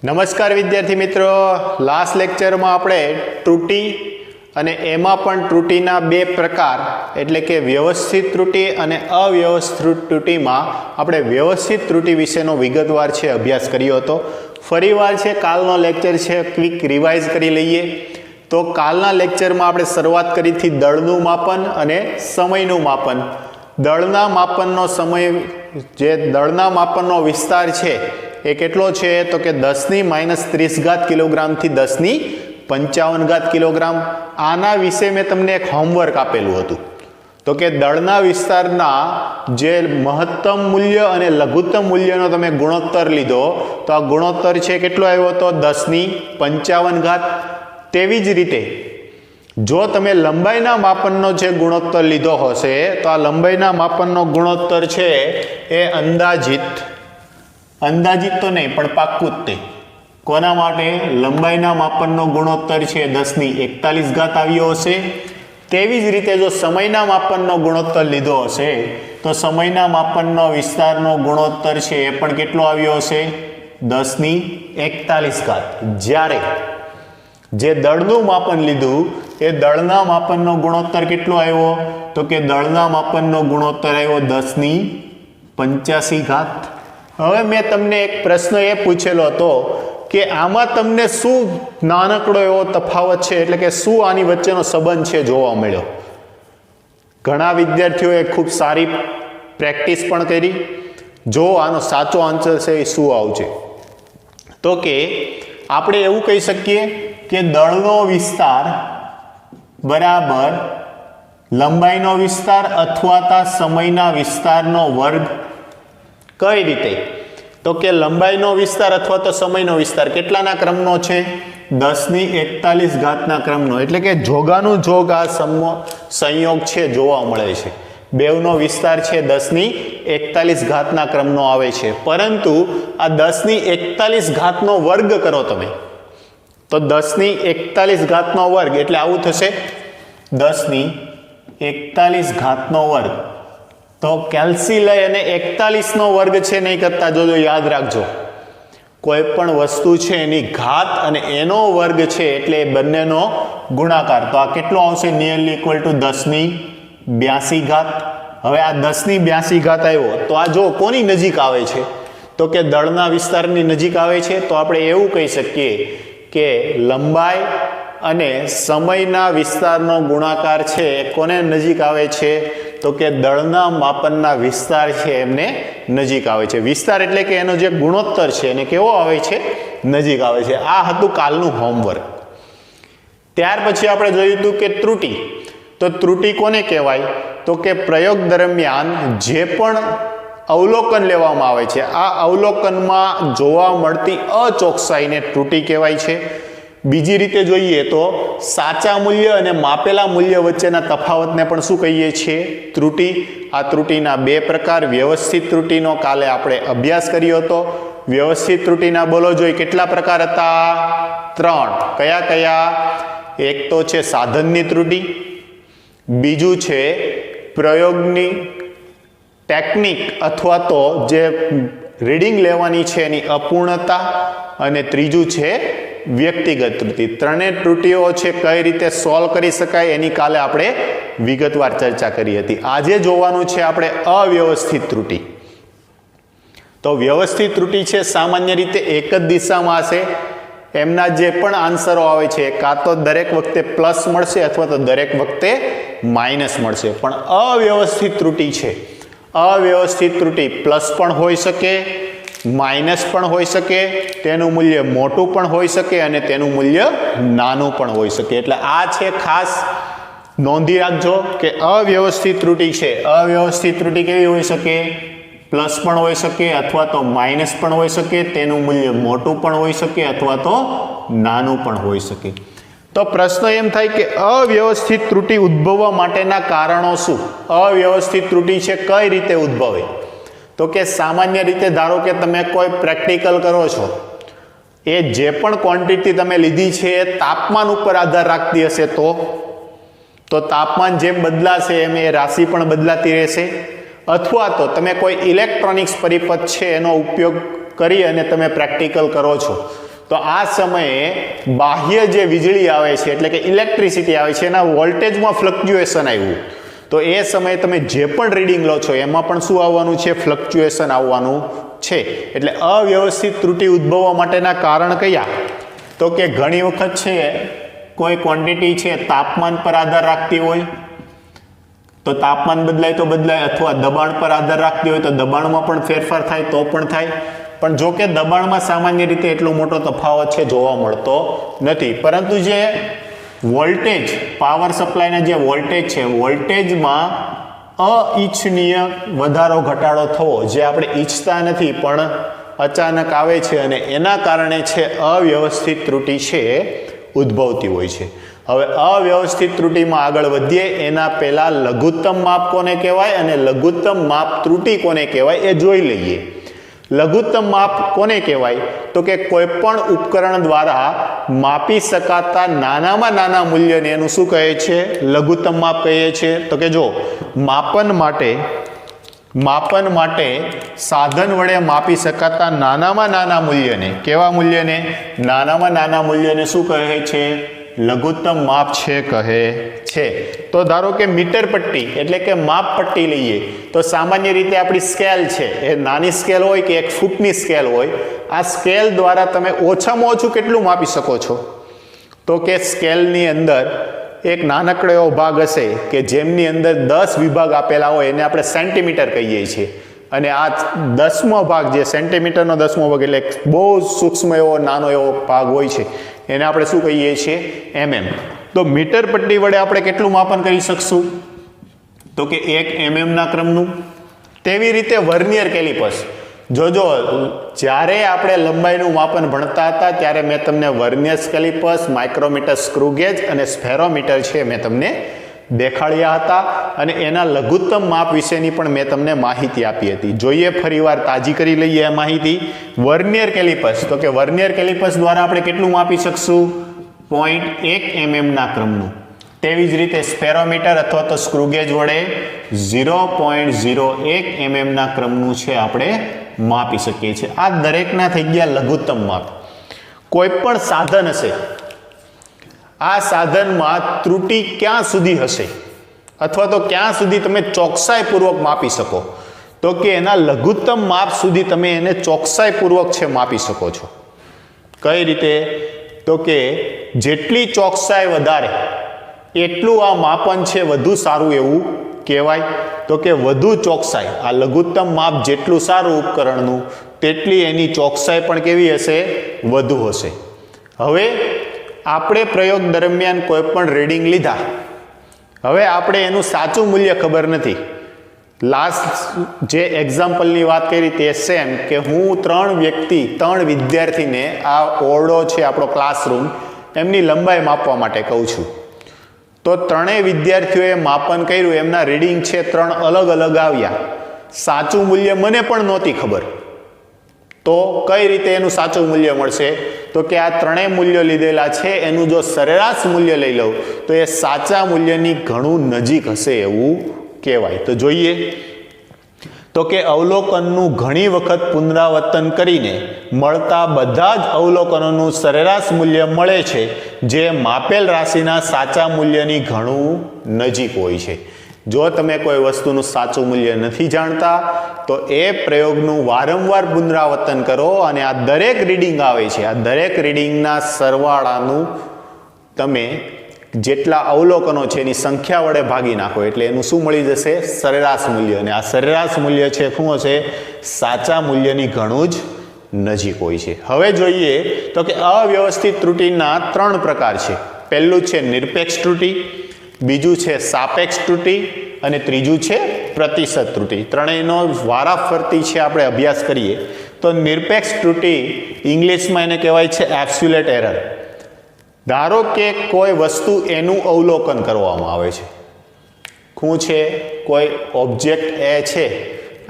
નમસ્કાર વિદ્યાર્થી મિત્રો, લાસ્ટ લેક્ચરમાં આપણે ત્રુટિ અને એમાં પણ ત્રુટિના બે પ્રકાર એટલે કે વ્યવસ્થિત ત્રુટિ અને અવ્યવસ્થિત ત્રુટિમાં આપણે વ્યવસ્થિત ત્રુટિ વિશેનો વિગતવાર છે અભ્યાસ કર્યો હતો. ફરીવાર છે કાલનો લેક્ચર છે ક્વિક રિવાઇઝ કરી લઈએ. તો કાલના લેક્ચરમાં આપણે શરૂઆત કરી હતી દળનું માપન અને સમયનું માપન. દળના માપનનો સમય જે દળના માપનનો વિસ્તાર છે એ કેટલો છે તો કે 10⁻³ કિલોગ્રામથી 10⁵ કિલોગ્રામ. આના વિશે મેં તમને એક હોમવર્ક આપેલું હતું. તો કે દળના વિસ્તારના જે મહત્તમ મૂલ્ય અને લઘુત્તમ મૂલ્યનો તમે ગુણોત્તર લીધો તો આ ગુણોત્તર છે કેટલો આવ્યો હતો 10⁵. તેવી જ રીતે જો તમે લંબાઈના માપનનો જે ગુણોત્તર લીધો હશે તો આ લંબાઈના માપનનો ગુણોત્તર છે એ અંદાજિત તો નહીં પણ પાક્કું જ તે કોના માટે લંબાઈના માપનનો ગુણોત્તર છે 10⁻41 આવ્યો હશે. તેવી જ રીતે જો સમયના માપનનો ગુણોત્તર લીધો હશે તો સમયના માપનનો વિસ્તારનો ગુણોત્તર છે એ પણ કેટલો આવ્યો હશે 10⁻41. જ્યારે જે દળનું માપન લીધું એ દળના માપનનો ગુણોત્તર કેટલો આવ્યો તો કે દળના માપનનો ગુણોત્તર આવ્યો 10⁻85. હવે મેં તમને એક પ્રશ્ન એ પૂછેલો હતો કે આમાં તમને શું નાનકડો એવો તફાવત છે એટલે કે શું આની વચ્ચેનો સંબંધ છે જોવા મળ્યો. ઘણા વિદ્યાર્થીઓએ ખૂબ સારી પ્રેક્ટિસ પણ કરી. જો આનો સાચો આન્સર છે એ શું આવશે તો કે આપણે એવું કહી શકીએ કે દળનો વિસ્તાર બરાબર લંબાઈનો વિસ્તાર અથવા સમયના વિસ્તારનો વર્ગ. કઈ રીતે તો કે લંબાઈનો વિસ્તાર અથવા તો સમયનો વિસ્તાર કેટલાના ક્રમનો છે 10⁻41 ક્રમનો. એટલે કે જોગાનું જોગ આ સંયોગ છે જોવા મળે છે. બેવનો વિસ્તાર છે 10⁻41 ક્રમનો આવે છે. પરંતુ આ 10⁻41 વર્ગ કરો તમે તો 10⁻41 વર્ગ એટલે આવું થશે 10⁻41 વર્ગ. તો કેલ્સી લઈ અને 41 વર્ગ છે નહીં કરતા જોજો, યાદ રાખજો. કોઈ પણ વસ્તુ છે એની ઘાત અને એનો વર્ગ છે એટલે એ બંનેનો ગુણાકાર. તો આ કેટલો આવશે નિયરલી ઇક્વલ ટુ 10⁻82. હવે આ 10⁻82 આવ્યો તો આ જો કોની નજીક આવે છે તો કે દળના વિસ્તારની નજીક આવે છે. તો આપણે એવું કહી શકીએ કે લંબાઈ અને સમયના વિસ્તારનો ગુણાકાર છે એ કોને નજીક આવે છે તો કે દળના માપનના વિસ્તાર છે એમને નજીક આવે છે. વિસ્તાર એટલે કે એનો જે ગુણોત્તર છે એને કેવો આવે છે નજીક આવે છે. આ હતું કાલનું હોમવર્ક. ત્યાર પછી આપણે જોયું હતું કે ત્રુટિ. તો ત્રુટિ કોને કહેવાય તો કે પ્રયોગ દરમિયાન જે પણ અવલોકન લેવામાં આવે છે આ અવલોકનમાં જોવા મળતી અચોકસાઈને ત્રુટિ કહેવાય છે. બીજી રીતે જોઈએ તો સાચા મૂલ્ય અને માપેલા મૂલ્ય વચ્ચેના તફાવતને પણ શું કહીએ છીએ ત્રુટિ. આ ત્રુટિના બે પ્રકાર. વ્યવસ્થિત ત્રુટિનો કાલે આપણે અભ્યાસ કર્યો હતો. વ્યવસ્થિત ત્રુટિના બોલો જોઈ કેટલા પ્રકાર હતા 3. કયા કયા? એક તો છે સાધનની ત્રુટિ, બીજું છે પ્રયોગની ટેકનિક અથવા તો જે રીડિંગ લેવાની છે એની અપૂર્ણતા, અને ત્રીજું છે વ્યક્તિગત ત્રુટિ. ત્રણેય ત્રુટિઓ છે કઈ રીતે સોલ્વ કરી શકાય એની કાલે આપણે વિગતવાર ચર્ચા કરી હતી. આજે જોવાનું છે આપણે અવ્યવસ્થિત ત્રુટિ. તો વ્યવસ્થિત ત્રુટિ છે સામાન્ય રીતે એક જ દિશામાં હશે. એમના જે પણ આન્સરો આવે છે કાં તો દરેક વખતે પ્લસ મળશે અથવા તો દરેક વખતે માઇનસ મળશે. પણ અવ્યવસ્થિત ત્રુટિ છે, અવ્યવસ્થિત ત્રુટિ પ્લસ પણ હોઈ શકે, માઇનસ પણ હોઈ શકે, તેનું મૂલ્ય મોટું પણ હોઈ શકે અને તેનું મૂલ્ય નાનું પણ હોઈ શકે. એટલે આ છે ખાસ નોંધી રાખજો કે અવ્યવસ્થિત ત્રુટિ છે. અવ્યવસ્થિત ત્રુટિ કેવી હોઈ શકે? પ્લસ પણ હોઈ શકે અથવા તો માઇનસ પણ હોઈ શકે, તેનું મૂલ્ય મોટું પણ હોઈ શકે અથવા તો નાનું પણ હોઈ શકે. તો પ્રશ્ન એમ થાય કે અવ્યવસ્થિત ત્રુટિ ઉદ્ભવવા માટેના કારણો શું? અવ્યવસ્થિત ત્રુટિ છે કઈ રીતે ઉદ્ભવે તો કે સામાન્ય રીતે ધારો કે તમે કોઈ પ્રેક્ટિકલ કરો છો, એ જે પણ ક્વોન્ટિટી તમે લીધી છે એ તાપમાન ઉપર આધાર રાખતી હશે તો તાપમાન જેમ બદલાશે એમ એ રાશિ પણ બદલાતી રહેશે. અથવા તો તમે કોઈ ઇલેક્ટ્રોનિક્સ પરિપથ છે એનો ઉપયોગ કરી અને તમે પ્રેક્ટિકલ કરો છો તો આ સમયે બાહ્ય જે વીજળી આવે છે એટલે કે ઇલેક્ટ્રિસિટી આવે છે એના વોલ્ટેજમાં ફ્લક્ચ્યુએશન આવ્યું, તો એ સમયે તમે જે પણ રીડિંગ લો છો એમાં પણ શું આવવાનું છે? ફ્લક્ચ્યુએશન આવવાનું છે. એટલે અવ્યવસ્થિત ત્રુટિ ઉદ્ભવવા માટેના કારણ કયા? તો કે ઘણી વખત છે કોઈ ક્વોન્ટિટી છે તાપમાન પર આધાર રાખતી હોય તો તાપમાન બદલાય તો બદલાય, અથવા દબાણ પર આધાર રાખતી હોય તો દબાણમાં પણ ફેરફાર થાય તો પણ થાય. પણ જો કે દબાણમાં સામાન્ય રીતે એટલો મોટો તફાવત છે જોવા મળતો નથી, પરંતુ જે વોલ્ટેજ, પાવર સપ્લાયના જે વોલ્ટેજ છે, વોલ્ટેજમાં અઈચ્છનીય વધારો ઘટાડો થવો જે આપણે ઈચ્છતા નથી પણ અચાનક આવે છે અને એના કારણે છે અવ્યવસ્થિત ત્રુટિ છે ઉદ્ભવતી હોય છે. હવે અવ્યવસ્થિત ત્રુટિમાં આગળ વધીએ એના પહેલા લઘુત્તમ માપ કોને કહેવાય અને લઘુત્તમ માપ ત્રુટિ કોને કહેવાય એ જોઈ લઈએ. લઘુત્તમ માપ કોને કહેવાય? તો કે કોઈ પણ ઉપકરણ દ્વારા માપી શકાતા નાનામાં નાના મૂલ્યને એનું શું કહે છે? લઘુત્તમ માપ કહીએ છીએ. તો કે જો માપન માટે સાધન વડે માપી શકાતા નાનામાં નાના મૂલ્યને, કેવા મૂલ્યને? નાનામાં નાના મૂલ્યને શું કહે છે? લઘુત્તમ માપ છે કહે છે. તો ધારો કે મીટર પટ્ટી એટલે કે માપ પટ્ટી લઈએ તો સામાન્ય રીતે આપણી સ્કેલ છે એ નાની સ્કેલ હોય કે 1 ફૂટની સ્કેલ હોય, આ સ્કેલ દ્વારા તમે ઓછામાં ઓછું કેટલું માપી શકો છો? તો કે સ્કેલની અંદર એક નાનકડો એવો ભાગ હશે કે જેમની અંદર 10 વિભાગ આપેલા હોય એને આપણે સેન્ટીમીટર કહીએ છીએ, અને આ 10મો ભાગ જે સેન્ટીમીટરનો 10મો ભાગ એટલે બહુ સૂક્ષ્મ એવો નાનો એવો ભાગ હોય છે એને આપણે શું કહીએ છીએ? mm. તો મીટર પટ્ટી વડે આપણે કેટલું માપન કરી શકશું? તો કે 1 mm ના ક્રમનું. તેવી રીતે વર્નિયર કેલિપર્સ, જોજો જ્યારે આપણે લંબાઈનું માપન ભણતા હતા ત્યારે મેં તમને vernier calipers, micrometer, screw gauge અને સ્ફેરોમીટર છે મેં તમને દેખાડ્યા હતા અને એના લઘુત્તમ માપ વિશેની પણ મેં તમને માહિતી આપી હતી. જોઈએ ફરીવાર તાજી કરી લઈએ આ માહિતી. વર્નિયર કેલિપર્સ, તો કે વર્નિયર કેલિપર્સ દ્વારા આપણે કેટલું માપી શકશું? 0.1 mm ના ક્રમનું. તેવી જ રીતે સ્ફેરોમીટર અથવા તો સ્ક્રૂ ગેજ વડે 0.01 mm ના ક્રમનું છે આપણે માપી શકીએ છીએ. આ દરેકના થઈ ગયા લઘુત્તમ માપ. કોઈ પણ સાધન હશે, આ સાધનમાં ત્રુટિ ક્યાં સુધી હશે અથવા તો ક્યાં સુધી તમે ચોકસાઈપૂર્વક માપી શકો? તો કે એના લઘુત્તમ માપ સુધી તમે એને ચોકસાઈપૂર્વક છે માપી શકો છો. કઈ રીતે? તો કે જેટલી ચોકસાઈ વધારે એટલું આ માપન છે વધુ સારું એવું કહેવાય. તો કે વધુ ચોકસાઈ, આ લઘુત્તમ માપ જેટલું સારું ઉપકરણનું તેટલી એની ચોકસાઈ પણ કેવી હશે? વધુ હશે. હવે આપણે પ્રયોગ દરમિયાન કોઈ પણ રીડિંગ લીધા, હવે આપણે એનું સાચું મૂલ્ય ખબર નથી. લાસ્ટ જે એક્ઝામ્પલની વાત કરી તે સેમ કે હું 3 વિદ્યાર્થીને આ ઓરડો છે આપણો ક્લાસરૂમ એમની લંબાઈ માપવા માટે કહું છું, તો 3 વિદ્યાર્થીઓએ માપન કર્યું, એમના રીડિંગ છે 3 અલગ અલગ આવ્યા. સાચું મૂલ્ય મને પણ નહોતી ખબર, તો કઈ રીતે એનું સાચું મૂલ્ય મળશે? તો કે આ 3 મૂલ્યો લીધેલા છે એનું જો સરેરાશ મૂલ્ય લઈ લઉં તો એ સાચા મૂલ્યની ઘણું નજીક હશે એવું કહેવાય. તો જોઈએ તો કે અવલોકનનું ઘણી વખત પુનરાવર્તન કરીને મળતા બધા જ અવલોકનોનું સરેરાશ મૂલ્ય મળે છે જે માપેલ રાશિના સાચા મૂલ્યની ઘણું નજીક હોય છે. જો તમે કોઈ વસ્તુનું સાચું મૂલ્ય નથી જાણતા તો એ પ્રયોગનું વારંવાર પુનરાવર્તન કરો અને આ દરેક રીડિંગ આવે છે, આ દરેક રીડિંગના સરવાળાનું તમે જેટલા અવલોકનો છે એની સંખ્યા વડે ભાગી નાખો એટલે એનું શું મળી જશે? સરેરાશ મૂલ્ય. અને આ સરેરાશ મૂલ્ય છે શું હશે? સાચા મૂલ્યની ઘણું જ નજીક હોય છે. હવે જોઈએ તો કે અવ્યવસ્થિત ત્રુટિના 3 પ્રકાર છે. પહેલું છે નિરપેક્ષ ત્રુટિ, બીજું છે સાપેક્ષ ત્રુટિ અને ત્રીજું છે પ્રતિશત ત્રુટિ. ત્રણેયનો વારાફરતી છે આપણે અભ્યાસ કરીએ તો નિરપેક્ષ ત્રુટિ ઇંગ્લિશમાં એને કહેવાય છે એબ્સોલ્યુટ એરર. ધારો કે કોઈ વસ્તુ એનું અવલોકન કરવામાં આવે છે, શું છે? કોઈ ઓબ્જેક્ટ એ છે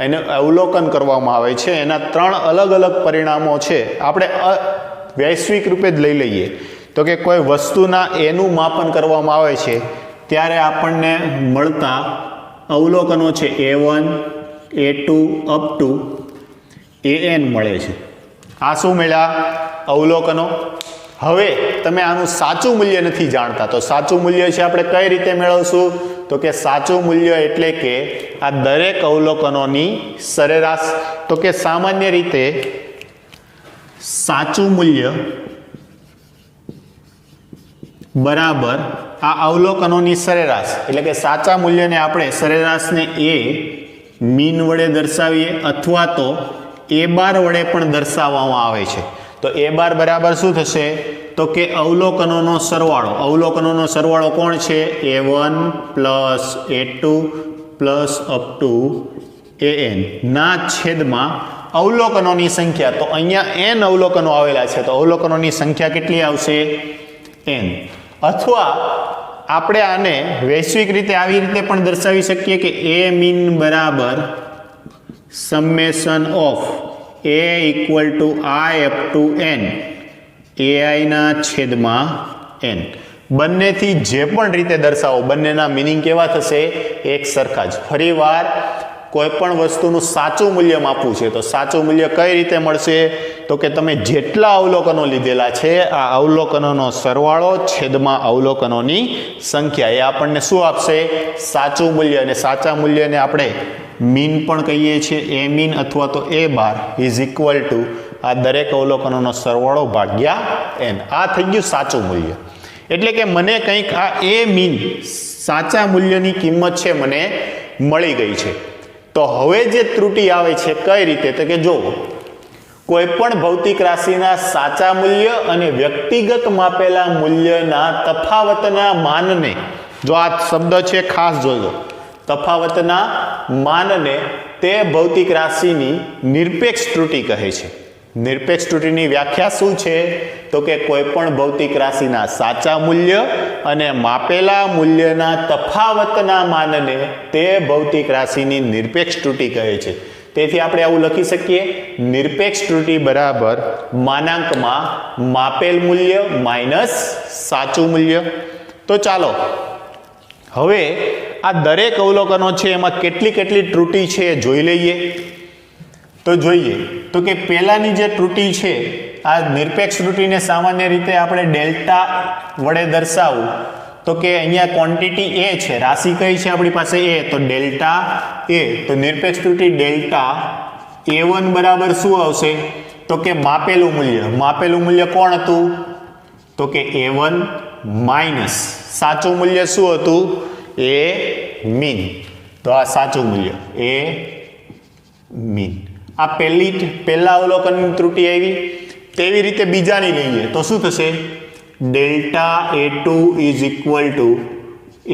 એનું અવલોકન કરવામાં આવે છે, એના 3 અલગ અલગ પરિણામો છે. આપણે વૈશ્વિક રૂપે જ લઈ લઈએ તો કે કોઈ વસ્તુના એનું માપન કરવામાં આવે છે ત્યારે આપણને મળતા અવલોકનો છે A1, A2 up to AN મળે છે. આ શું મળ્યા? અવલોકનો. હવે તમે આનું સાચું મૂલ્ય નથી જાણતા, તો સાચું મૂલ્ય છે આપણે કઈ રીતે મેળવશું? તો કે સાચું મૂલ્ય એટલે કે આ દરેક અવલોકનોની સરેરાશ. તો કે સામાન્ય રીતે સાચું મૂલ્ય બરાબર આ અવલોકનોની સરેરાશ, એટલે કે સાચા મૂલ્યને આપણે સરેરાશને એ મીન વડે દર્શાવીએ અથવા તો એ બાર વડે પણ દર્શાવવામાં આવે છે. તો એ બાર બરાબર શું થશે? તો કે અવલોકનોનો સરવાળો. અવલોકનોનો સરવાળો કોણ છે? A1 plus A2 plus up to AN ના છેદમાં અવલોકનોની સંખ્યા. તો અહીંયા n અવલોકનો આવેલા છે, તો અવલોકનોની સંખ્યા કેટલી આવશે? n. અથવા આપણે આને વૈશ્વિક રીતે આવી રીતે પણ દર્શાવી શકીએ કે a મીન બરાબર summation of a equal to i up to n ai ના છેદમાં n. બંનેથી જે પણ રીતે દર્શાવો, બંનેના મિનિંગ કેવા થશે? એક સરખા જ. ફરીવાર કોઈ પણ વસ્તુનું સાચું મૂલ્ય માપવું છે તો સાચું મૂલ્ય કઈ રીતે મળશે? તો કે તમે જેટલા અવલોકનો લીધેલા છે આ અવલોકનોનો સરવાળો છેદમાં અવલોકનોની સંખ્યા, એ આપણને શું આપશે? સાચું મૂલ્ય. અને સાચા મૂલ્યને આપણે મીન પણ કહીએ છીએ. એ મીન અથવા તો એ બાર ઇઝ ઇક્વલ ટુ આ દરેક અવલોકનોનો સરવાળો ભાગ્યા n. આ થઈ ગયું સાચું મૂલ્ય. એટલે કે મને કંઈક આ એ મીન સાચા મૂલ્યની કિંમત છે મને મળી ગઈ છે. તો હવે જે ત્રુટિ આવે છે કઈ રીતે? તો કે જો કોઈ પણ ભૌતિક રાશિના સાચા મૂલ્ય અને વ્યક્તિગત માપેલા મૂલ્યના તફાવતના માનને, જો આ શબ્દ છે ખાસ જોજો, તફાવતના માનને તે ભૌતિક રાશિની નિરપેક્ષ ત્રુટિ કહે છે. નિરપેક્ષ ત્રુટિની વ્યાખ્યા શું છે? તો કે કોઈ પણ ભૌતિક રાશિના સાચા મૂલ્ય અને માપેલા મૂલ્યના તફાવતના માનને તે ભૌતિક રાશિની નિરપેક્ષ ત્રુટિ કહે છે. તેથી આપણે આવું લખી શકીએ, નિરપેક્ષ ત્રુટિ બરાબર માનાંકમાં માપેલ મૂલ્ય માઇનસ સાચું મૂલ્ય. તો ચાલો હવે આ દરેક અવલોકનો છે એમાં કેટલી કેટલી ત્રુટિ છે એ જોઈ લઈએ. તો જોઈએ તો કે પહેલાની જે ત્રુટિ છે, આ નિરપેક્ષ ત્રુટિને સામાન્ય રીતે આપણે ડેલ્ટા વડે દર્શાવવું. તો કે અહીંયા ક્વોન્ટિટી એ છે, રાશિ કઈ છે આપણી પાસે? એ. તો ડેલ્ટા એ. તો નિરપેક્ષ ત્રુટિ ડેલ્ટા A1 બરાબર શું આવશે? તો કે માપેલું મૂલ્ય. માપેલું મૂલ્ય કોણ હતું? તો કે A1 માઇનસ સાચું મૂલ્ય શું હતું? A mean. તો આ સાચું મૂલ્ય એ મીન. આ પહેલા અવલોકનની ત્રુટિ આવી. તેવી રીતે બીજાની લઈએ તો શું થશે? Delta A2 is equal two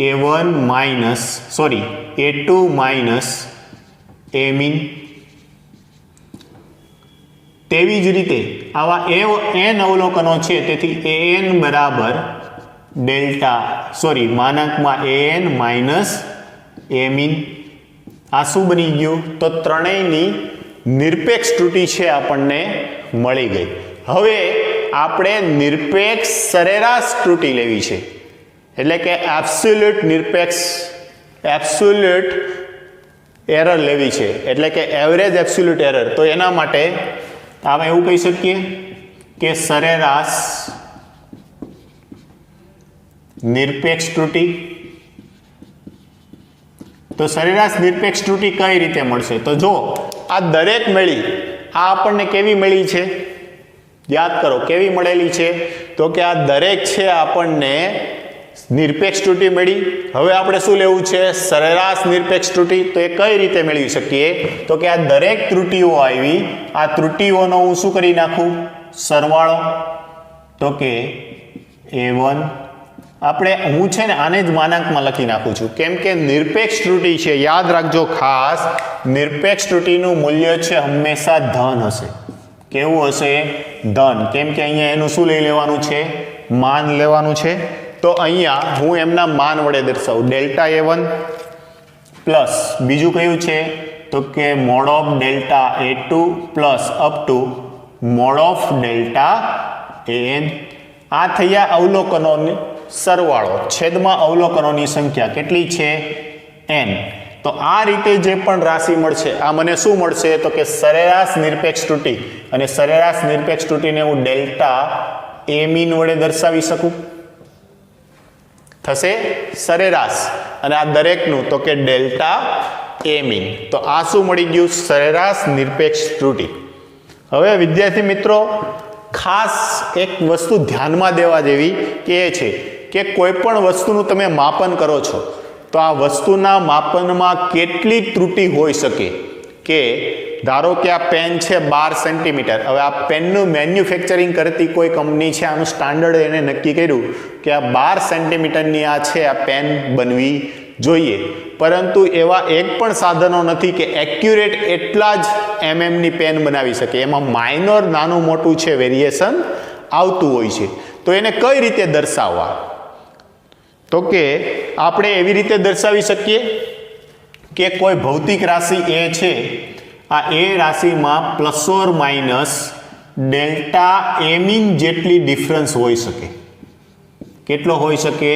A1 minus A2 minus A mean. તેવી જ રીતે આવા n અવલોકનો છે, તેથી an બરાબર માનાંકમાં an માઇનસ એ મીન. આ શું બની ગયું? તો ત્રણેયની નિરપેક્ષ ત્રુટિ છે આપણને મળી ગઈ. હવે આપણે નિરપેક્ષ સરેરાશ ત્રુટિ લેવી છે, એટલે કે એબ્સોલ્યુટ એરર લેવી છે, એટલે કે એવરેજ એબ્સોલ્યુટ એરર. તો એના માટે આપણે એવું કહી શકીએ કે સરેરાશ નિરપેક્ષ ત્રુટિ. તો સરેરાશ નિરપેક્ષ ત્રુટિ કઈ રીતે મળશે? તો જો આ દરેક મળી, આ આપણને કેવી મળી છે? યાદ કરો કેવી મળેલી છે? તો કે આ દરેક છે આપણને નિરપેક્ષ ત્રુટિ મળી. હવે આપણે શું લેવું છે? સરેરાશ નિરપેક્ષ ત્રુટિ. તો એ કઈ રીતે મેળવી શકીએ? તો કે આ દરેક ત્રુટિઓ આવી, આ ત્રુટિઓનો હું શું કરી નાખું? સરવાળો. તો કે A1 આપણે હું છે ને આને જ માનાંકમાં લખી નાખું છું, કેમ કે નિરપેક્ષ ત્રુટિ છે. યાદ રાખજો ખાસ, નિરપેક્ષ ત્રુટિનું મૂલ્ય છે હંમેશા ધન હશે. કેવું હશે? ધન. કેમ કે અહીંયા એનું શું લઈ લેવાનું છે? માન લેવાનું છે. તો અહીંયા હું એમના માન વડે દર્શાવું. ડેલ્ટા A1 પ્લસ બીજું કયું છે? તો કે mode of delta A2 plus up to mod of delta AN. આ થયા અવલોકનોની સરવાળો છેદમાં અવલોકનોની સંખ્યા કેટલી છે? n. તો આ રીતે જે પણ રાશિ મળશે આ મને શું મળશે તો કે સરેરાશ નિરપેક્ષ ત્રુટિ, અને સરેરાશ નિરપેક્ષ ત્રુટિને હું ડેલ્ટા એ મીન વડે દર્શાવી શકું. થશે સરેરાશ અને આ દરેકનું તો કે ડેલ્ટા એ મીન. તો આ શું મળી ગયું? સરેરાશ નિરપેક્ષ ત્રુટિ. હવે વિદ્યાર્થી મિત્રો ખાસ એક વસ્તુ ધ્યાનમાં દેવા જેવી કે એ છે કે કોઈ પણ વસ્તુનું તમે માપન કરો છો તો આ વસ્તુના માપનમાં કેટલી ત્રુટિ હોઈ શકે. કે ધારો કે આ પેન છે 12 સેન્ટીમીટર. હવે આ પેનનું મેન્યુફેક્ચરિંગ કરતી કોઈ કંપની છે, આનું સ્ટાન્ડર્ડ એને નક્કી કર્યું કે આ 12 સેન્ટીમીટરની આ છે આ પેન બનવી જોઈએ, પરંતુ એવા એક પણ સાધનો નથી કે એક્યુરેટ એટલા જ એમએમની પેન બનાવી શકે. એમાં માઇનોર નાનું મોટું છે વેરિએશન આવતું હોય છે. તો એને કઈ રીતે દર્શાવવા? તો કે આપણે એવી રીતે દર્શાવી શકીએ કે કોઈ ભૌતિક રાશિ એ છે, આ એ રાશિમાં plus or minus delta A mean જેટલી ડિફરન્સ હોઈ શકે. કેટલો હોઈ શકે?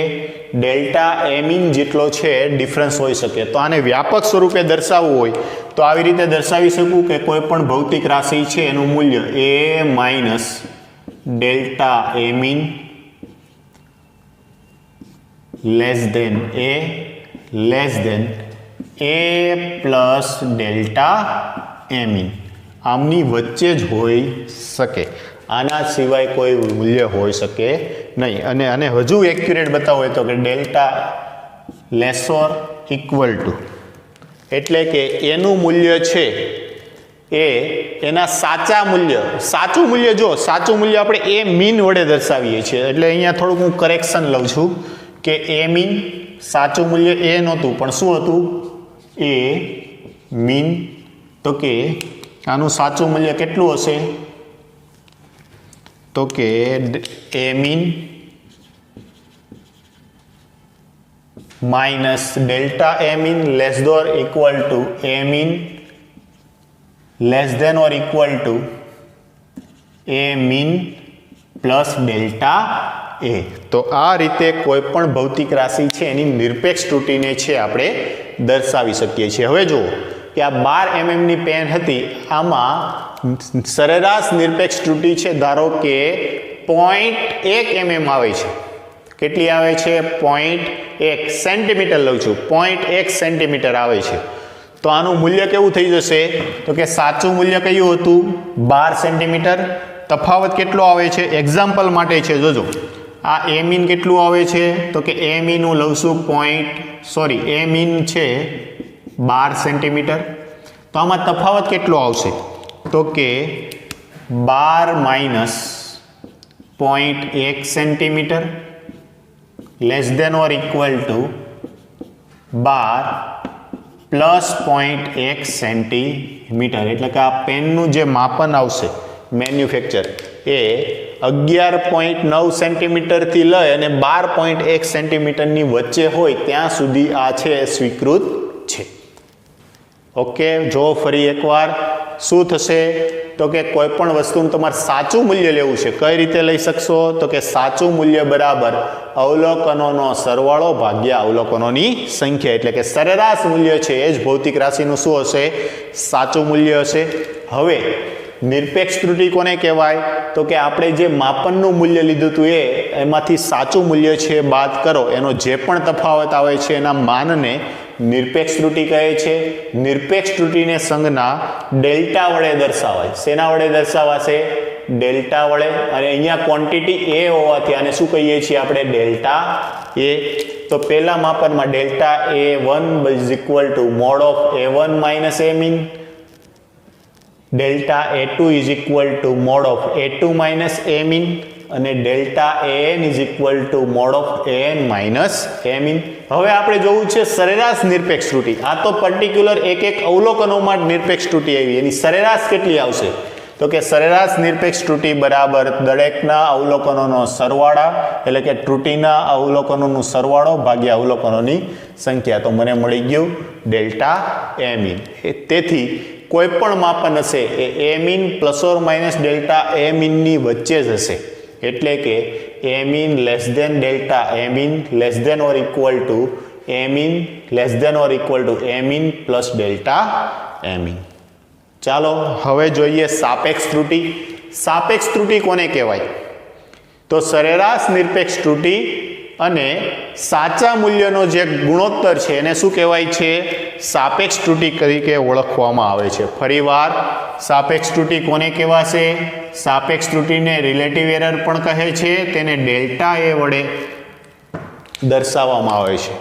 ડેલ્ટા એ મીન જેટલો છે ડિફરન્સ હોઈ શકે. તો આને વ્યાપક સ્વરૂપે દર્શાવવું હોય તો આવી રીતે દર્શાવી શકું કે કોઈ પણ ભૌતિક રાશિ છે એનું મૂલ્ય એ minus delta A mean less then A plus delta A mean. આમની વચ્ચે જ હોઈ શકે, આના સિવાય કોઈ મૂલ્ય હોઈ શકે નહીં. અને આને હજુ એક્યુરેટ બતાવવું હોય તો કે ડેલ્ટા લેસોર ઇક્વલ ટુ, એટલે કે એનું મૂલ્ય છે એ એના સાચું મૂલ્ય જો સાચું મૂલ્ય આપણે એ મીન વડે દર્શાવીએ છીએ. એટલે અહીંયા થોડુંક હું કરેક્શન લઉં છું કે એ મીન સાચું મૂલ્ય એ નહોતું પણ શું હતું? A mean. તો કે આનું સાચું મૂલ્ય કેટલું હશે? તો કે A mean minus delta A mean less than equal to A mean less than or equal to A mean plus delta A. તો આ રીતે કોઈ પણ ભૌતિક રાશિ છે એની નિરપેક્ષ ત્રુટિને છે આપણે દર્શાવી શકીએ છીએ. હવે જુઓ કે આ 12 એમએમની પેન હતી, આમાં સરેરાશ નિરપેક્ષ ત્રુટિ છે ધારો કે 0.1 mm આવે છે. કેટલી આવે છે? 0.1 સેન્ટીમીટર લઉં છું, 0.1 સેન્ટીમીટર આવે છે. તો આનું મૂલ્ય કેવું થઈ જશે? તો કે સાચું મૂલ્ય કયું હતું? 12 સેન્ટીમીટર. તફાવત કેટલો આવે છે? એક્ઝામ્પલ માટે છે, જોજો આ એ મીન કેટલું આવે છે? તો કે એ મીન હું લઉં છું એ મીન છે 12 સેન્ટીમીટર. તો આમાં તફાવત કેટલો આવશે? તો કે 12 minus 0.1 centimetre less than or equal to 12 plus 0.1 centimetre. એટલે કે આ પેનનું જે માપન આવશે મેન્યુફેક્ચર એ 11.9 સેન્ટીમીટરથી લઈ અને 12.1 સેન્ટીમીટરની વચ્ચે હોય ત્યાં સુધી આ છે સ્વીકૃત છે. ઓકે, જો ફરી એકવાર શું થશે? તો કે કોઈ પણ વસ્તુનું તમારે સાચું મૂલ્ય લેવું છે. કઈ રીતે લઈ શકશો? તો કે સાચું મૂલ્ય બરાબર અવલોકનોનો સરવાળો ભાગ્યા અવલોકનોની સંખ્યા. એટલે કે સરેરાશ મૂલ્ય છે એ જ ભૌતિક રાશિનું શું હશે? સાચું મૂલ્ય હશે. હવે નિરપેક્ષ ત્રુટિ કોને કહેવાય? તો કે આપણે જે માપનનું મૂલ્ય લીધું હતું એમાંથી સાચું મૂલ્ય છે બાદ કરો, એનો જે પણ તફાવત આવે છે એના માનને નિરપેક્ષ ત્રુટિ કહે છે. નિરપેક્ષ ત્રુટિને સંજ્ઞા ડેલ્ટા વડે દર્શાવાય. શેના વડે દર્શાવાશે? ડેલ્ટા વડે. અને અહીંયા ક્વોન્ટિટી એ હોવાથી આને શું કહીએ છીએ આપણે? Delta A. તો પહેલા માપનમાં delta A1 is equal to mod of A1 minus A mean, delta A2 is equal to mod of A2 minus A mean, અને delta AN is equal to mod of AN minus A mean. હવે આપણે જોવું છે સરેરાશ નિરપેક્ષ ત્રુટિ. આ તો particular એક અવલોકનોમાં જ નિરપેક્ષ ત્રુટિ આવી, એની સરેરાશ કેટલી આવશે? તો કે સરેરાશ નિરપેક્ષ ત્રુટિ બરાબર દરેકના અવલોકનોનો સરવાળા, એટલે કે ત્રુટિના અવલોકનોનો સરવાળો ભાગ્યા અવલોકનોની સંખ્યા. તો મને મળી ગયું ડેલ્ટા એ મીન. તેથી કોઈ પણ માપન હશે એ A mean plus or minus delta A મીનની વચ્ચે જ હશે. એટલે કે A mean less than delta A mean less than or equal to A mean less than or equal to A mean plus delta A mean. ચાલો હવે જોઈએ સાપેક્ષ ત્રુટિ. સાપેક્ષ ત્રુટિ કોને કહેવાય? તો સરેરાશ નિરપેક્ષ ત્રુટિ અને સાચા મૂલ્યનો જે ગુણોત્તર છે એને શું કહેવાય છે? સાપેક્ષ ત્રુટિ તરીકે ઓળખવામાં આવે છે. ફરીવાર સાપેક્ષ ત્રુટિ કોને કહેવાશે? સાપેક્ષ ત્રુટિને રિલેટિવ એરર પણ કહે છે. તેને ડેલ્ટા એ વડે દર્શાવવામાં આવે છે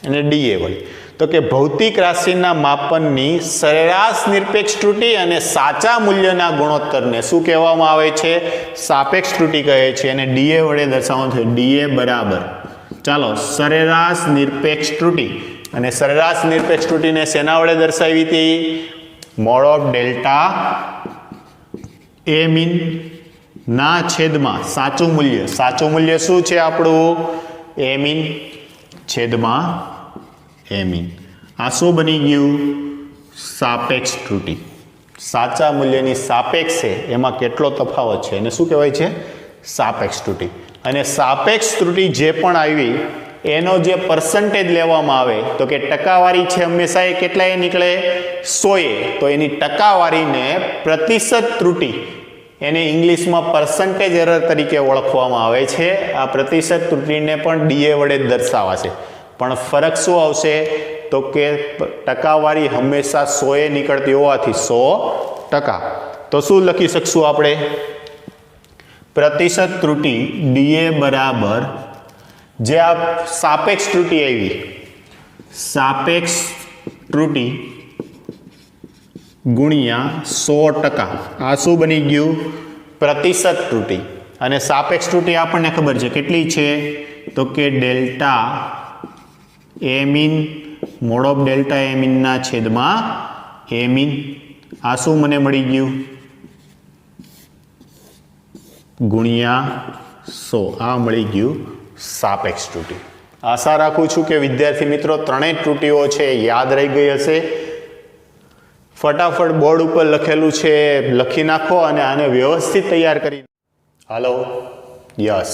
અને ડીએ વડે. તો કે ભૌતિક રાશિના માપનની સરેરાશ નિરપેક્ષ ત્રુટિ અને સાચા મૂલ્યના ગુણોત્તરને શું કહેવામાં આવે છે? સાપેક્ષ ત્રુટિ કહે છે અને ડીએ વડે દર્શાવવાનું થયું. ડીએ બરાબર, ચાલો, સરેરાશ નિરપેક્ષ ત્રુટિ. અને સરેરાશ નિરપેક્ષ ત્રુટિને શેના વડે દર્શાવી હતી? Mode of delta A mean ના છેદમાં સાચું મૂલ્ય. સાચું મૂલ્ય શું છે આપણું? એ મીન છેદમાં એ મીન. આ શું બની ગયું? સાપેક્ષ ત્રુટિ. સાચા મૂલ્યની સાપેક્ષ છે એમાં કેટલો તફાવત છે એને શું કહેવાય છે? સાપેક્ષ ત્રુટિ. અને સાપેક્ષ ત્રુટિ જે પણ આવી એનો જે પર્સન્ટેજ લેવામાં આવે તો કે ટકાવારી છે હંમેશા એ કેટલાએ નીકળે? 100. તો એની ટકાવારીને પ્રતિશત ત્રુટિ, એને ઇંગ્લિશમાં પર્સન્ટેજ એરર તરીકે ઓળખવામાં આવે છે. આ પ્રતિશત ત્રુટિને પણ ડીએ વડે દર્શાવાશે. પણ ફરક શું આવશે? તો કે ટકાવારી હંમેશા 100 નીકળતી હોવાથી 100%. તો શું લખી શકશું આપણે? પ્રતિશત ત્રુટિ ડીએ બરાબર જે આ સાપેક્ષ ત્રુટિ આવી, સાપેક્ષ ત્રુટિ ગુણ્યા 100%. આ શું બની ગયું? પ્રતિશત ત્રુટિ. અને સાપેક્ષ ત્રુટિ આપણને ખબર છે કેટલી છે? તો કે delta A mean mod of delta A મીનના છેદમાં એ મીન. આ શું મને મળી ગયું? ગુણ્યા 100. આ મળી ગયું સાપેક્ષ ત્રુટિ. આશા રાખું છું કે વિદ્યાર્થી મિત્રો ત્રણેય ત્રુટિઓ છે યાદ રહી ગઈ હશે. ફટાફટ બોર્ડ ઉપર લખેલું છે લખી નાખો અને આને વ્યવસ્થિત તૈયાર કરી. હાલો, યસ.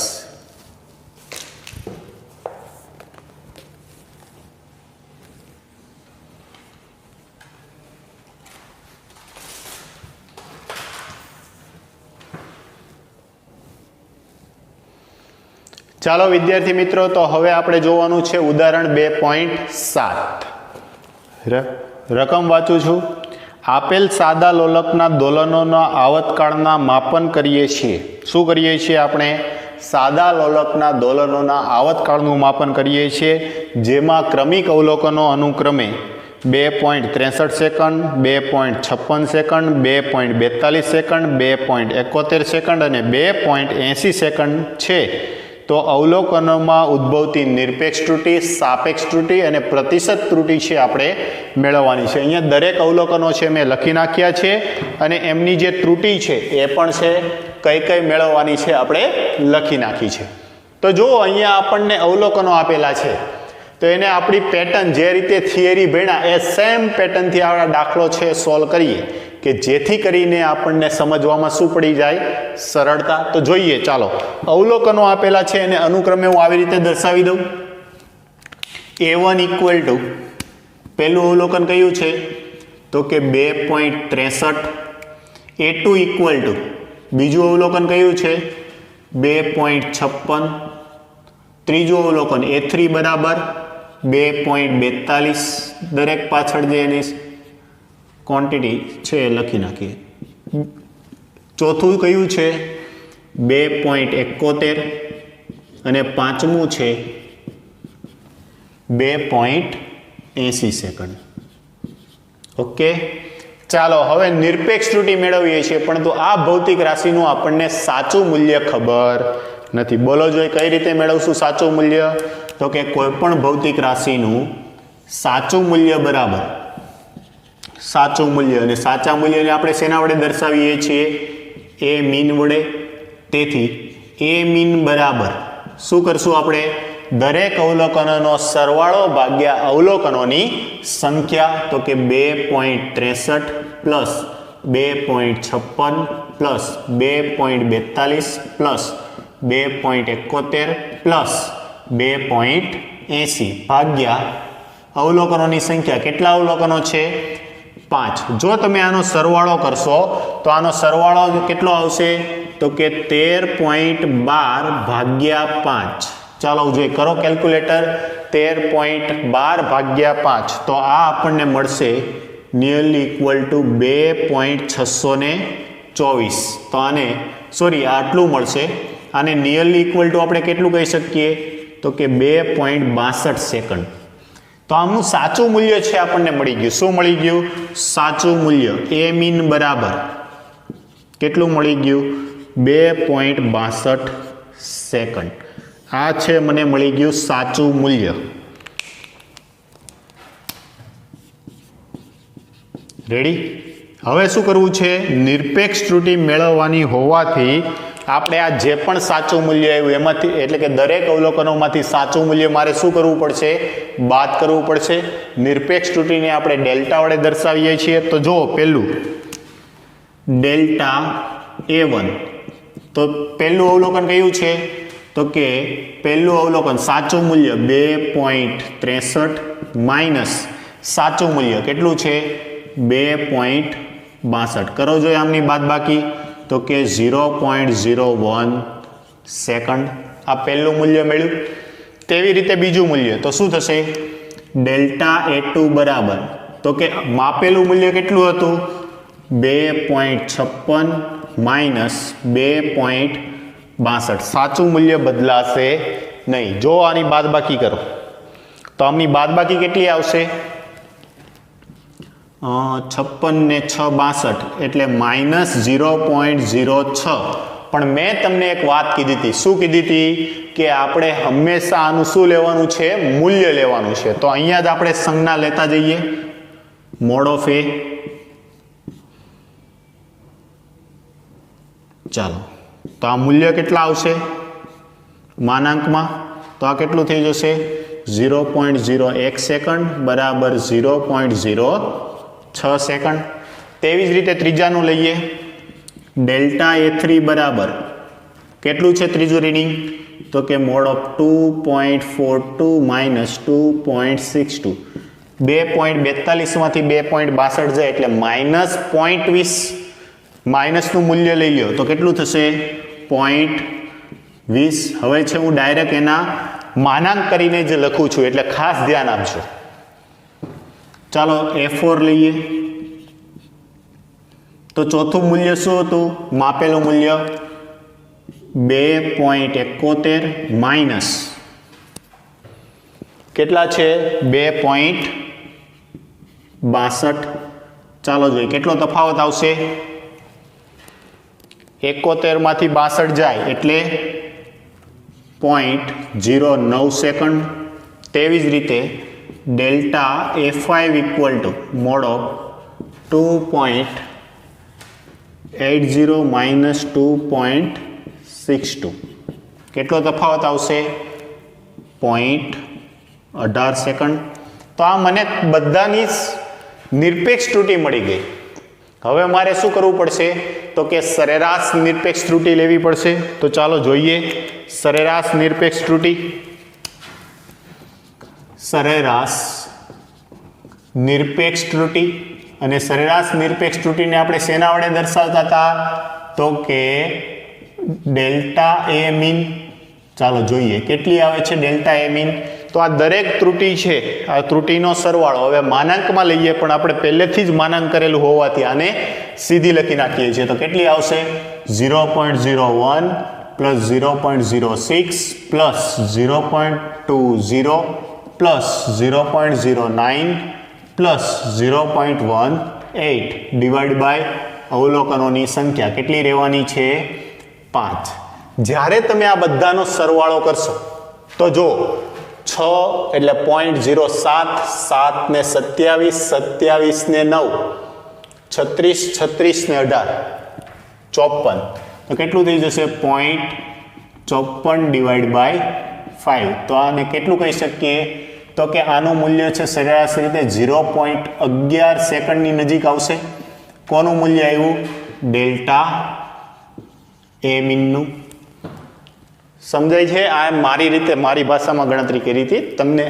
ચાલો વિદ્યાર્થી મિત્રો, તો હવે આપણે જોવાનું છે ઉદાહરણ 2.7. રકમ વાંચું છું. આપેલ સાદા લોલકના દોલનોના આવતકાળના માપન કરીએ છીએ. શું કરીએ છીએ આપણે? સાદા લોલકના દોલનોના આવતકાળનું માપન કરીએ છીએ, જેમાં ક્રમિક અવલોકનો અનુક્રમે 2.63 સેકન્ડ, 2.56 સેકન્ડ, 2.42 સેકન્ડ, 2.71 સેકન્ડ અને 2.80 સેકન્ડ છે. તો અવલોકનોમાં ઉદ્ભવતી નિરપેક્ષ ત્રુટિ, સાપેક્ષ ત્રુટિ અને પ્રતિશત ત્રુટિ છે આપણે મેળવવાની છે. અહીંયા દરેક અવલોકનો છે મેં લખી નાખ્યા છે અને એમની જે ત્રુટિ છે એ પણ છે કઈ કઈ મેળવવાની છે આપણે લખી નાખી છે. તો જો અહીંયા આપણને અવલોકનો આપેલા છે તો એને આપણી પેટર્ન જે રીતે થિયરી ભણ્યા એ સેમ પેટર્નથી આ દાખલો છે સોલ્વ કરીએ કે જેથી કરીને આપણને સમજવામાં શું પડી જાય? સરળતા. તો જોઈએ, ચાલો. અવલોકનો આપેલા છે એને અનુક્રમે હું આવી રીતે દર્શાવી દઉં. A1 ઇક્વલ ટુ પહેલું અવલોકન કયું છે? તો કે 2.63. A2 ઇક્વલ ટુ બીજું અવલોકન કયું છે? 2.56. ત્રીજું અવલોકન A3 બરાબર 2.42. દરેક પાછળ જે એની ક્વોન્ટિટી છે એ લખી નાખીએ. ચોથું કયું છે? 2.71 અને પાંચમું છે 2.80 સેકન્ડ. ઓકે, ચાલો હવે નિરપેક્ષ ત્રુટિ મેળવીએ છીએ, પરંતુ આ ભૌતિક રાશિનું આપણને સાચું મૂલ્ય ખબર નથી. બોલો જોઈએ કઈ રીતે મેળવશું સાચું મૂલ્ય? તો કે કોઈ પણ ભૌતિક રાશિનું સાચું મૂલ્ય બરાબર સાચું મૂલ્ય, અને સાચા મૂલ્યને આપણે શેના વડે દર્શાવીએ છીએ? એ મીન વડે. તેથી એ મીન બરાબર શું કરશું આપણે? દરેક અવલોકનોનો સરવાળો ભાગ્યા અવલોકનોની સંખ્યા. તો કે 2.63 પ્લસ 2.56 પ્લસ 2.42 પ્લસ 2.71 પ્લસ 2.80. 80 ભાગ્યા અવલોકનોની સંખ્યા. કેટલા અવલોકનો છે? 5. જો તમે આનો સરવાળો કરશો તો આનો સરવાળો કેટલો આવશે? તો કે 13.12 ભાગ્યા 5. ચાલો જોઈએ, કરો કેલ્ક્યુલેટર. 13.12 ભાગ્યા 5 તો આ આપણને મળશે નિયરલી ઇક્વલ ટુ 2.624. તો આને સોરી આટલું મળશે. આને નિયરલી ઇક્વલ ટુ આપણે કેટલું કહી શકીએ? તો કે 2.62 સેકન્ડ. તો આમનું સાચું મૂલ્ય છે આપણને મળી ગયું. શું મળી ગયું? સાચું મૂલ્ય. એ મીન બરાબર કેટલું મળી ગયું? 2.62 સેકન્ડ. આ છે મને મળી ગયું સાચું મૂલ્ય. રેડી? હવે શું કરવું છે? નિરપેક્ષ ત્રુટિ મેળવવાની હોવાથી આપણે આ જે પણ સાચું મૂલ્ય આવ્યું એમાંથી, એટલે કે દરેક અવલોકનોમાંથી સાચું મૂલ્ય મારે શું કરવું પડશે? બાદ કરવું પડશે. નિરપેક્ષ ત્રુટિને આપણે ડેલ્ટા વડે દર્શાવીએ છીએ. તો જુઓ, પહેલું ડેલ્ટા A1. તો પહેલું અવલોકન કયું છે? તો કે પહેલું અવલોકન સાચું મૂલ્ય 2.63 માઇનસ સાચું મૂલ્ય કેટલું છે? 2.62. કરો જોઈએ આમની બાદબાકી. તો કે 0.01 સેકન્ડ. આ પહેલું મૂલ્ય મળ્યું. તેવી રીતે બીજું મૂલ્ય તો શું થશે? ડેલ્ટા A2 બરાબર, તો કે માપેલું મૂલ્ય કેટલું હતું? 2.56 માઇનસ 2.62. સાચું મૂલ્ય બદલાશે નહીં. જો આની બાદબાકી કરો તો આમની બાદબાકી કેટલી આવશે? 56 ને 6 62 એટલે માઇનસ 0.06. પણ મેં તમને એક વાત કીધી હતી. શું કીધી હતી? કે આપણે હંમેશા આનું શું લેવાનું છે? મૂલ્ય લેવાનું છે. તો અહીંયા જ આપણે સંજ્ઞા લેતા જઈએ. મોડ ઓફ એ. ચાલો, તો આ મૂલ્ય કેટલા આવશે માનાંકમાં? તો આ કેટલું થઈ જશે? 0.01 સેકન્ડ બરાબર 0.06 સેકન્ડ. તેવી જ રીતે ત્રીજાનું લઈએ. ડેલ્ટા A3 બરાબર કેટલું છે ત્રીજું રીડિંગ? તો કે મોડ ઓફ 2.42 માઇનસ 2.62. 2.42 માંથી 2.62 જાય એટલે માઇનસ 0.20. માઇનસનું મૂલ્ય લઈ લો તો કેટલું થશે? 0.20. હવે છે હું ડાયરેક્ટ એના માનાંક કરીને જ લખું છું, એટલે ખાસ ધ્યાન આપજો. ચાલો A4 લઈએ. તો ચોથું મૂલ્ય શું હતું? માપેલું મૂલ્ય 2.71 માઇનસ કેટલા છે? 2.62. ચાલો જોઈએ કેટલો તફાવત આવશે. 71 માંથી 62 જાય એટલે 0.09 સેકન્ડ. તેવી જ રીતે delta A5 equal to mod of 2.80 minus 2.62. કેટલો તફાવત આવશે? 0.18 સેકન્ડ. તો આ મને બધાની નિરપેક્ષ ત્રુટિ મળી ગઈ. હવે મારે શું કરવું પડશે? તો કે સરેરાશ નિરપેક્ષ ત્રુટિ લેવી પડશે. તો ચાલો જોઈએ સરેરાશ નિરપેક્ષ ત્રુટિ. સરેરાશ નિરપેક્ષ ત્રુટિ. અને સરેરાશ નિરપેક્ષ ત્રુટિને આપણે શેના વડે દર્શાવતા હતા? તો કે ડેલ્ટા A મીન. ચાલો જોઈએ કેટલી આવે છે ડેલ્ટા A મીન. તો આ દરેક ત્રુટિ છે, આ ત્રુટિનો સરવાળો હવે માનાંકમાં લઈએ, પણ આપણે પહેલેથી જ માનાંક કરેલું હોવાથી આને સીધી લખી નાખીએ છીએ. તો કેટલી આવશે? 0.01 plus 0.06 plus 0.20 plus 0.09 plus 0.18 divide by અવલોકનોની સંખ્યા કેટલી રહેવાની છે? 5. જ્યારે તમે આ બધાનો સરવાળો કરશો તો જો 6 એટલે 0.07, 7 ને 27, 27 ને 9, 36, 36 ને 18, 54. તો કેટલું થઈ જશે? 0.54 ડિવાઈડ બાય 5. તો આને કેટલું કહી શકીએ? તો કે આનું મૂલ્ય છે સરેરાશ રીતે 0.11 સેકન્ડની નજીક આવશે. કોનું મૂલ્ય આવ્યું? Delta A મીનનું. સમજાય છે? આ મારી રીતે, મારી ભાષામાં ગણતરી કરી હતી, તમને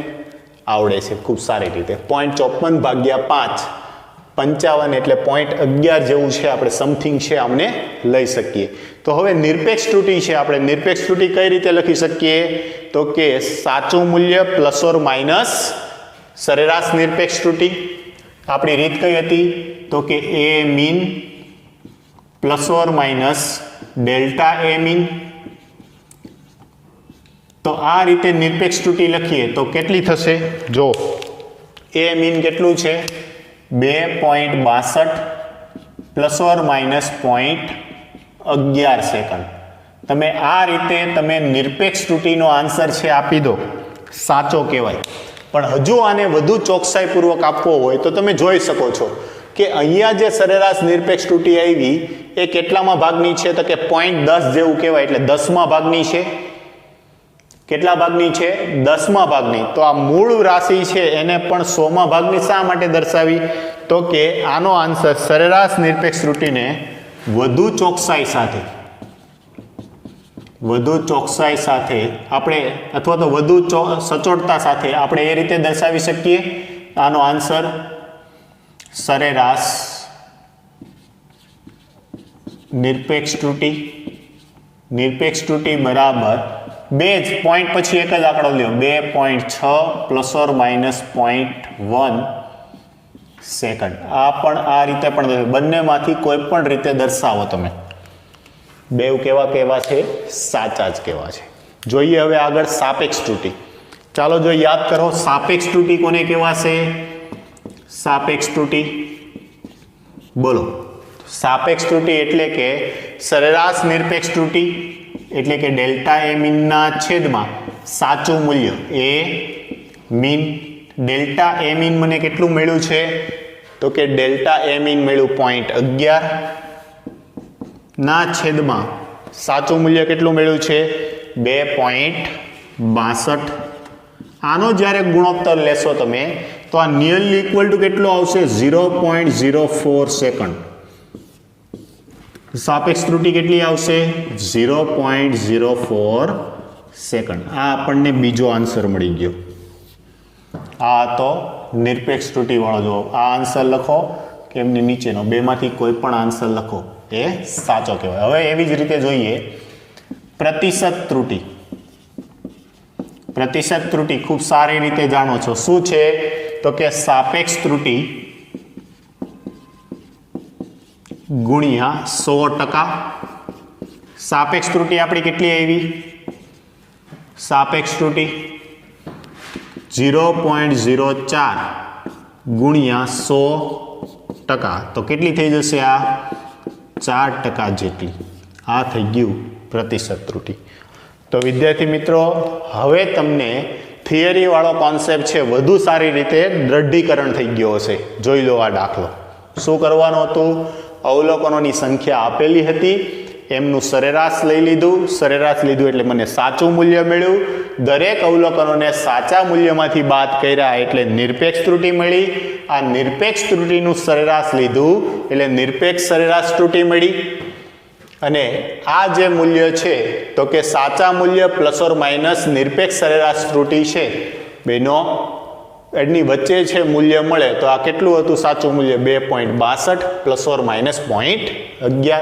આવડે છે ખૂબ સારી રીતે. 0.54 ભાગ્યા 5 55 એટલે 0.11 જેવું છે, આપણે સમથિંગ છે અમને લઈ શકીએ. તો હવે નિરપેક્ષ ત્રુટિ છે, આપણે નિરપેક્ષ ત્રુટિ કઈ રીતે લખી શકીએ? તો કે સાચું મૂલ્ય પ્લસ ઓર માઇનસ સરેરાશ નિરપેક્ષ ત્રુટિ. આપણી રીત કઈ હતી? તો કે A mean plus or minus delta A mean. તો આ રીતે નિરપેક્ષ ત્રુટિ લખીએ તો કેટલી થશે? જો એ મીન કેટલું છે? 2.62 પ્લસ ઓર માઇનસ 0.11 સેકન્ડ. તમે આ રીતે તમે નિરપેક્ષ ત્રુટિનો આન્સર છે આપી દો, સાચો કહેવાય. પણ હજુ આને વધુ ચોકસાઈપૂર્વક આપવો હોય તો તમે જોઈ શકો છો કે અહીંયા જે સરેરાશ નિરપેક્ષ ત્રુટિ આવી એ કેટલામાં ભાગની છે? તો કે 0.10 જેવું કહેવાય, એટલે 10મા ભાગની છે. કેટલા ભાગની છે? 10મા ભાગની. તો આ મૂળ રાશિ છે એને પણ 100મા ભાગની શા માટે દર્શાવી? તો કે આનો આન્સર સરેરાશ નિરપેક્ષ ત્રુટિને વધુ ચોકસાઈ સાથે આપણે અથવા તો વધુ સચોટતા સાથે આપણે એ રીતે દર્શાવી શકીએ. આનો આન્સર સરેરાશ નિરપેક્ષ ત્રુટિ બરાબર 2 પોઈન્ટ પછી એક જ આંકડો લ્યો, 2.6 પ્લસ ઓર માઇનસ 0.1 સેકન્ડ. આ પણ આ રીતે પણ બંનેમાંથી કોઈ પણ રીતે દર્શાવો તમે. બેવ કેવા છે? સાચા જ કેવા છે. જોઈએ હવે આગળ સાપેક્ષ ત્રુટિ. ચાલો જો યાદ કરો, સાપેક્ષ ત્રુટિ કોને કહેવાશે? સાપેક્ષ ત્રુટિ બોલો. સાપેક્ષ ત્રુટિ એટલે કે સરેરાશ નિરપેક્ષ ત્રુટિ એટલે કે ડેલ્ટા એ મીનના છેદમાં સાચું મૂલ્ય એ મીન. ડેલ્ટા એ મીન મને કેટલું મળ્યું છે? તો કે ડેલ્ટા એ મીન મળ્યું 0.11 ના છેદમાં સાચું મૂલ્ય કેટલું મળ્યું છે? 2.62. આનો જ્યારે ગુણોત્તર લેશો તમે તો આ નિયરલી ઇક્વલ ટુ કેટલો આવશે? 0.04 સેકન્ડ. સાપેક્ષ ત્રુટિ કેટલી આવશે? 0.04 સેકન્ડ. આ આપણને બીજો આન્સર મળી ગયો. આ તો નિરપેક્ષ ત્રુટિ વાળો જવાબ. આ આન્સર લખો કે એમની નીચેનો, બેમાંથી કોઈ પણ આન્સર લખો એ સાચો કહેવાય. હવે એવી જ રીતે જોઈએ પ્રતિશત ત્રુટિ. પ્રતિશત ત્રુટિ ખૂબ સારી રીતે જાણો છો. શું છે? તો કે સાપેક્ષ ત્રુટિ ગુણ્યા 100%. સાપેક્ષ ત્રુટિ આપણી કેટલી આવી? સાપેક્ષ ત્રુટિ 0.04 ગુણ્યા 100%. તો કેટલી થઈ જશે? આ 4% જેટલી. આ થઈ ગયું પ્રતિશત ત્રુટિ. તો વિદ્યાર્થી મિત્રો, હવે તમને થિયરી વાળો કોન્સેપ્ટ છે વધુ સારી રીતે દ્રઢીકરણ થઈ ગયો હશે. જોઈ લો આ દાખલો. શું કરવાનું હતું? અવલોકનોની સંખ્યા આપેલી હતી, એમનું સરેરાશ લઈ લીધું. સરેરાશ લીધું એટલે મને સાચું મૂલ્ય મળ્યું. દરેક અવલોકનોને સાચા મૂલ્યમાંથી બાદ કર્યા એટલે નિરપેક્ષ ત્રુટિ મળી. આ નિરપેક્ષ ત્રુટિનું સરેરાશ લીધું એટલે નિરપેક્ષ સરેરાશ ત્રુટિ મળી. અને આ જે મૂલ્ય છે તો કે સાચા મૂલ્ય પ્લસ ઓર માઇનસ નિરપેક્ષ સરેરાશ ત્રુટિ છે, બેનો એની વચ્ચે છે મૂલ્ય મળે તો આ કેટલું હતું સાચું મૂલ્ય? 2.62 પ્લસ ઓર માઇનસ 0.11.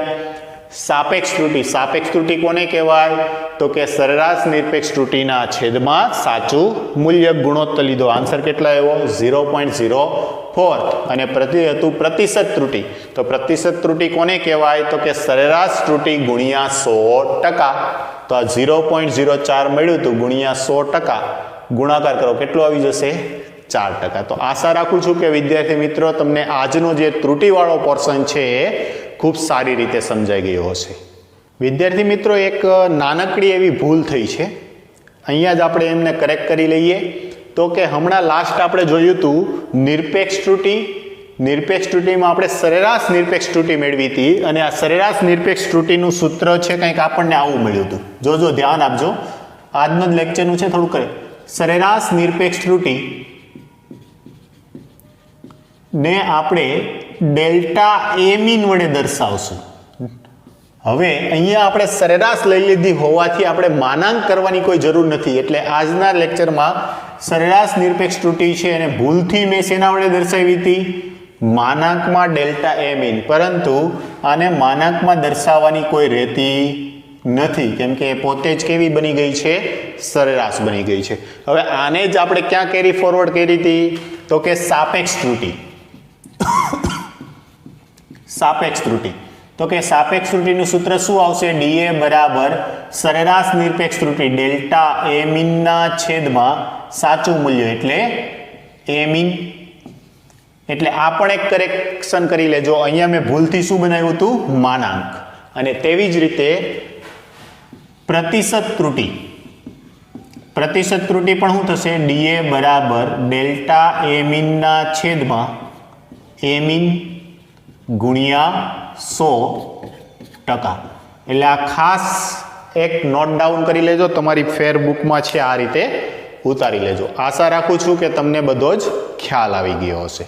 સાપેક્ષ ત્રુટિ. સાપેક્ષ ત્રુટિ કોને કહેવાય? તો કે સરેરાશ નિરપેક્ષ ત્રુટિના છેદમાં સાચું મૂલ્ય. ગુણોત્તર લીધો, આન્સર કેટલા આવ્યો? 0.04. અને હતું પ્રતિશત ત્રુટિ. તો પ્રતિશત ત્રુટિ કોને કહેવાય? તો કે સરેરાશ ત્રુટિ ગુણ્યા 100%. તો આ 0.04 મળ્યું હતું ગુણ્યા 100%. ગુણાકાર કરો કેટલું આવી જશે? 4%. તો આશા રાખું છું કે વિદ્યાર્થી મિત્રો તમને આજનો જે ત્રુટિવાળો પોર્શન છે એ ખૂબ સારી રીતે સમજાઈ ગયો હશે. વિદ્યાર્થી મિત્રો, એક નાનકડી એવી ભૂલ થઈ છે, અહીંયા જ આપણે એમને કરેક્ટ કરી લઈએ. તો કે હમણાં લાસ્ટ આપણે જોયું હતું નિરપેક્ષ ત્રુટિ. નિરપેક્ષ ત્રુટિમાં આપણે સરેરાશ નિરપેક્ષ ત્રુટિ મેળવી હતી અને આ સરેરાશ નિરપેક્ષ ત્રુટિનું સૂત્ર છે કંઈક આપણને આવું મળ્યું હતું. જોજો, ધ્યાન આપજો, આજનો જ લેક્ચરનું છે, થોડું કરે. સરેરાશ નિરપેક્ષ ત્રુટિ ને આપણે ડેલ્ટા એ મીન વડે દર્શાવશું. હવે અહીંયા આપણે સરેરાશ લઈ લીધી હોવાથી આપણે માનાંક કરવાની કોઈ જરૂર નથી, એટલે આજના લેક્ચરમાં સરેરાશ નિરપેક્ષ ત્રુટિ છે અને ભૂલથી મેં શેના વડે દર્શાવી હતી, માનાંકમાં ડેલ્ટા એ મીન, પરંતુ આને માનાંકમાં દર્શાવવાની કોઈ રહેતી નથી, કેમ કે એ પોતે જ કેવી બની ગઈ છે, સરેરાશ બની ગઈ છે. હવે આને જ આપણે ક્યાં કેરી ફોરવર્ડ કરી હતી, તો કે સાપેક્ષ ત્રુટિ. સાપેક્ષ ત્રુટિ, તો કે સાપેક્ષ ત્રુટિનું સૂત્ર શું આવશે, ડીએ બરાબર સરેરાશ નિરપેક્ષ ત્રુટિ ડેલ્ટા એ મીનના છેદમાં સાચું મૂલ્ય એટલે એ મીન. એટલે આ પણ એક કરેક્શન કરી લેજો, અહીંયા મેં ભૂલથી શું બનાવ્યું હતું, માનાંક. અને તેવી જ રીતે પ્રતિશત ત્રુટિ, પ્રતિશત ત્રુટિ પણ શું થશે, ડીએ બરાબર ડેલ્ટા એ મીનના છેદમાં એ મીન ગુણ્યા 100%. એટલે આ ખાસ એક નોટ ડાઉન કરી લેજો, તમારી ફેર બુકમાં છે, આ રીતે ઉતારી લેજો. આશા રાખું છું કે તમને બધો જ ખ્યાલ આવી ગયો હશે.